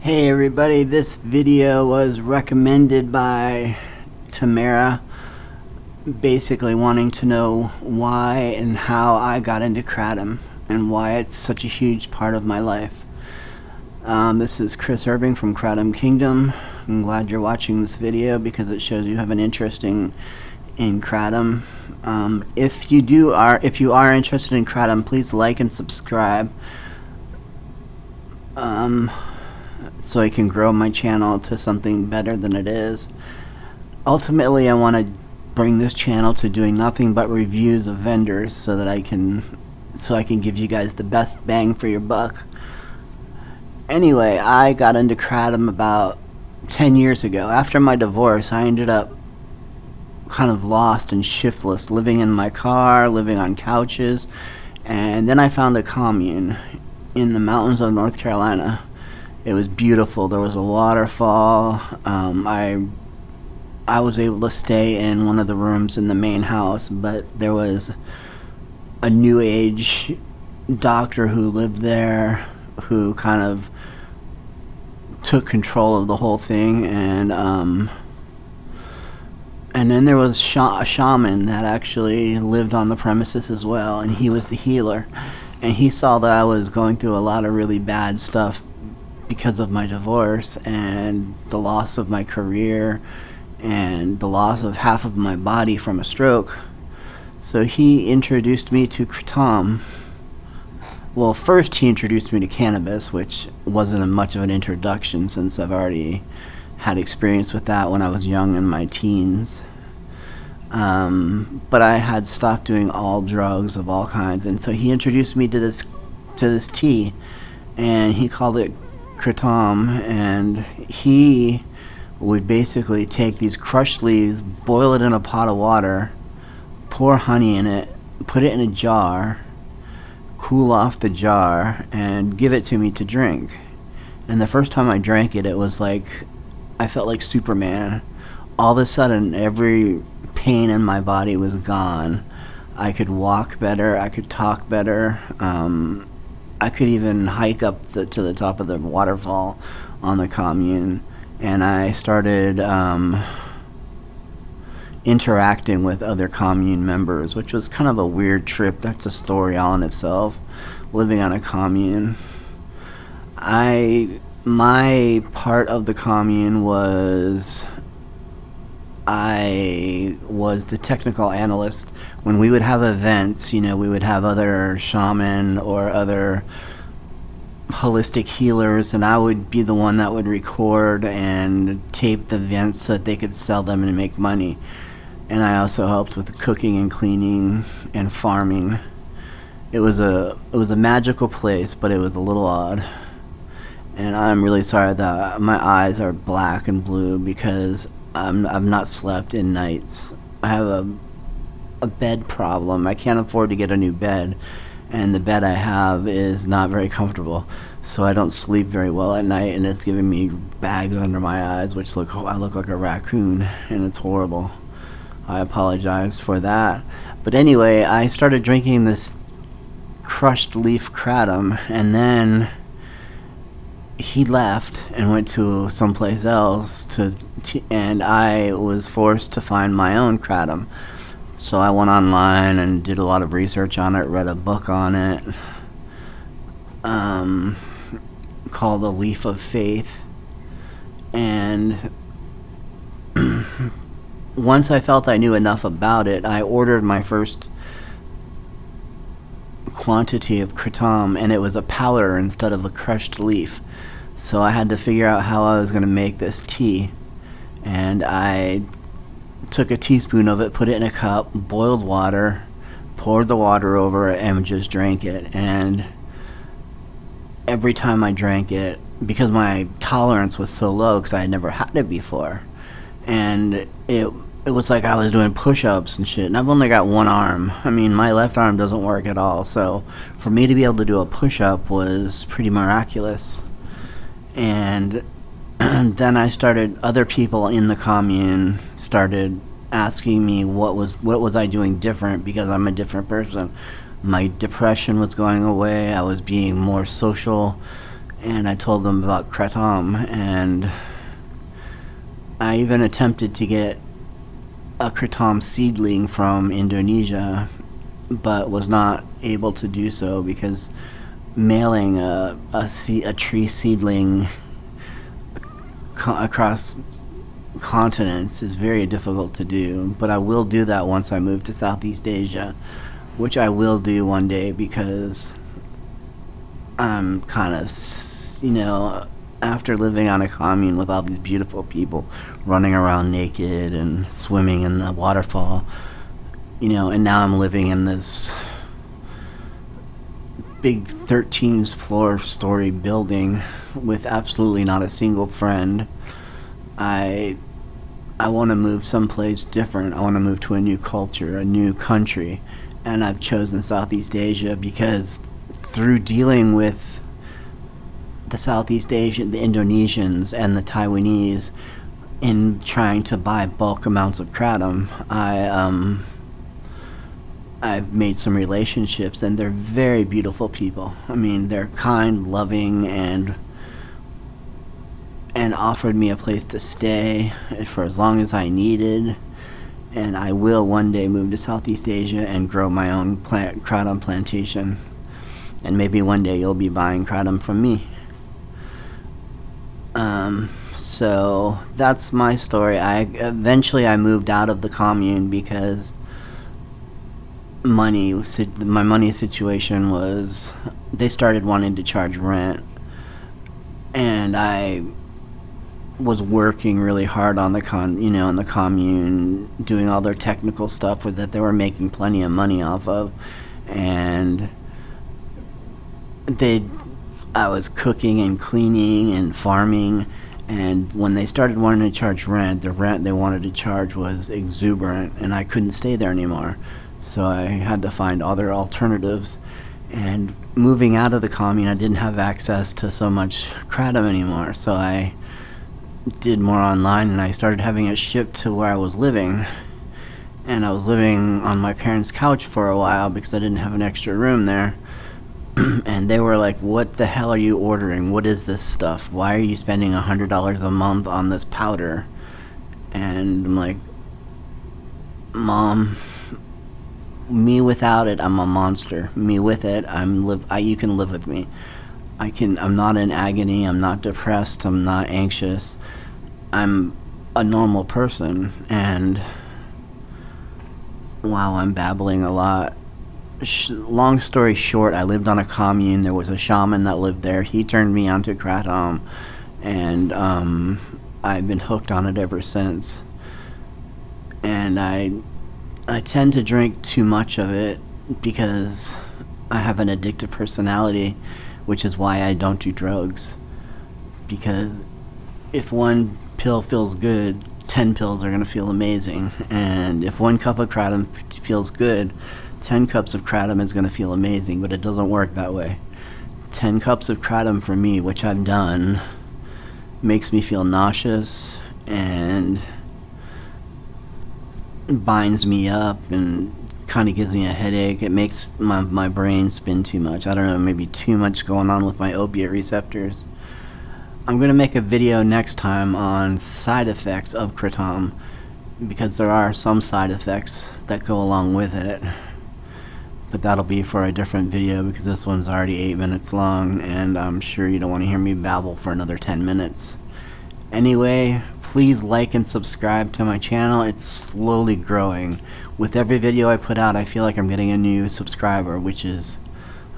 Hey everybody, this video was recommended by Tamara, basically wanting to know why and how I got into Kratom and why it's such a huge part of my life. This is Chris Irving from Kratom Kingdom. I'm glad you're watching this video because it shows you have an interest in Kratom. If you are interested in Kratom, please like and subscribe. So I can grow my channel to something better than it is. Ultimately, I want to bring this channel to doing nothing but reviews of vendors so that I can give you guys the best bang for your buck. Anyway, I got into Kratom about 10 years ago. After my divorce, I ended up kind of lost and shiftless, living in my car, living on couches, and then I found a commune in the mountains of North Carolina. It was beautiful. There was a waterfall. I was able to stay in one of the rooms in the main house, but there was a new age doctor who lived there who kind of took control of the whole thing, and then there was a shaman that actually lived on the premises as well, and he was the healer, and he saw that I was going through a lot of really bad stuff because of my divorce and the loss of my career and the loss of half of my body from a stroke. So he introduced me to Kratom. Well, first he introduced me to cannabis, which wasn't much of an introduction since I've already had experience with that when I was young in my teens. But I had stopped doing all drugs of all kinds, and so he introduced me to this tea, and he called it Kratom, and he would basically take these crushed leaves, boil it in a pot of water, pour honey in it, put it in a jar, cool off the jar, and give it to me to drink. And the first time I drank it, it was like I felt like Superman. All of a sudden, every pain in my body was gone. I could walk better, I could talk better, I could even hike up to the top of the waterfall on the commune, and I started interacting with other commune members, which was kind of a weird trip. That's a story all in itself, living on a commune. My part of the commune was I was the technical analyst. When we would have events, we would have other shaman or other holistic healers, and I would be the one that would record and tape the events so that they could sell them and make money. And I also helped with the cooking and cleaning and farming. It was a magical place, but it was a little odd. And I'm really sorry that my eyes are black and blue because I've not slept in nights. I have a bed problem. I can't afford to get a new bed, and the bed I have is not very comfortable, so I don't sleep very well at night, and it's giving me bags under my eyes, which I look like a raccoon, and it's horrible. I apologize for that. But anyway, I started drinking this crushed leaf Kratom, and then he left and went to someplace else and I was forced to find my own Kratom. So I went online and did a lot of research on it, read a book on it, called The Leaf of Faith, and once I felt I knew enough about it, I ordered my first quantity of Kratom, and it was a powder instead of a crushed leaf. So I had to figure out how I was going to make this tea, and I took a teaspoon of it, put it in a cup, boiled water, poured the water over it, and just drank it. And every time I drank it, because my tolerance was so low because I had never had it before, and it was like I was doing push-ups and shit, and I've only got one arm. I mean, my left arm doesn't work at all, so for me to be able to do a push-up was pretty miraculous. And then other people in the commune started asking me what was I doing different, because I'm a different person. My depression was going away. I was being more social, and I told them about kratom, and I even attempted to get a kratom seedling from Indonesia, but was not able to do so because mailing a tree seedling across continents is very difficult to do. But I will do that once I move to Southeast Asia, which I will do one day, because I'm kind of, after living on a commune with all these beautiful people running around naked and swimming in the waterfall, and now I'm living in this big 13-floor story building with absolutely not a single friend. I want to move someplace different. I want to move to a new culture, a new country, and I've chosen Southeast Asia because through dealing with the Southeast Asian, the Indonesians, and the Taiwanese in trying to buy bulk amounts of kratom, I've made some relationships, and they're very beautiful people. I mean, they're kind, loving, and offered me a place to stay for as long as I needed. And I will one day move to Southeast Asia and grow my own kratom plantation. And maybe one day you'll be buying kratom from me. So that's my story. Eventually I moved out of the commune because my money situation was, they started wanting to charge rent, and I was working really hard on the in the commune, doing all their technical stuff that they were making plenty of money off of, and I was cooking and cleaning and farming, and when they started wanting to charge rent, the rent they wanted to charge was exuberant, and I couldn't stay there anymore. So I had to find other alternatives. And moving out of the commune, I didn't have access to so much kratom anymore. So I did more online, and I started having it shipped to where I was living. And I was living on my parents' couch for a while because I didn't have an extra room there. And they were like, "What the hell are you ordering? What is this stuff? Why are you spending $100 a month on this powder?" And I'm like, "Mom, me without it, I'm a monster. Me with it, you can live with me. I'm not in agony. I'm not depressed. I'm not anxious. I'm a normal person." And wow, I'm babbling a lot. Long story short, I lived on a commune. There was a shaman that lived there. He turned me onto kratom, and I've been hooked on it ever since. And I tend to drink too much of it because I have an addictive personality, which is why I don't do drugs. Because if one pill feels good, 10 pills are going to feel amazing. And if 1 cup of kratom feels good, 10 cups of kratom is going to feel amazing, but it doesn't work that way. 10 cups of kratom for me, which I've done, makes me feel nauseous and binds me up and kind of gives me a headache. It makes my brain spin too much. I don't know, maybe too much going on with my opiate receptors. I'm going to make a video next time on side effects of kratom, because there are some side effects that go along with it. But that'll be for a different video, because this one's already 8 minutes long, and I'm sure you don't want to hear me babble for another 10 minutes. Anyway, please like and subscribe to my channel. It's slowly growing. With every video I put out, I feel like I'm getting a new subscriber, which is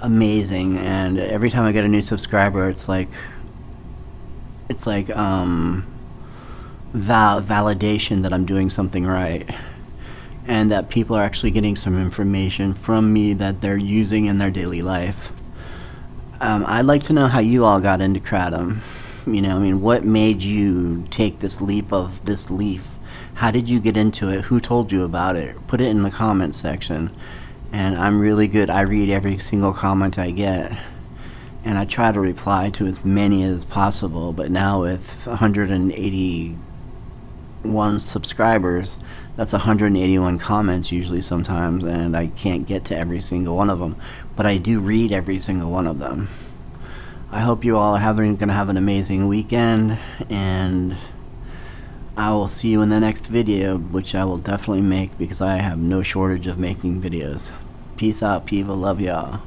amazing. And every time I get a new subscriber, it's like validation that I'm doing something right, and that people are actually getting some information from me that they're using in their daily life. I'd like to know how you all got into kratom. What made you take this leap of this leaf? How did you get into it? Who told you about it? Put it in the comment section. And I'm really good. I read every single comment I get, and I try to reply to as many as possible. But now with 181 subscribers, that's 181 comments usually sometimes, and I can't get to every single one of them. But I do read every single one of them. I hope you all are gonna have an amazing weekend, and I will see you in the next video, which I will definitely make because I have no shortage of making videos. Peace out, people. Love y'all.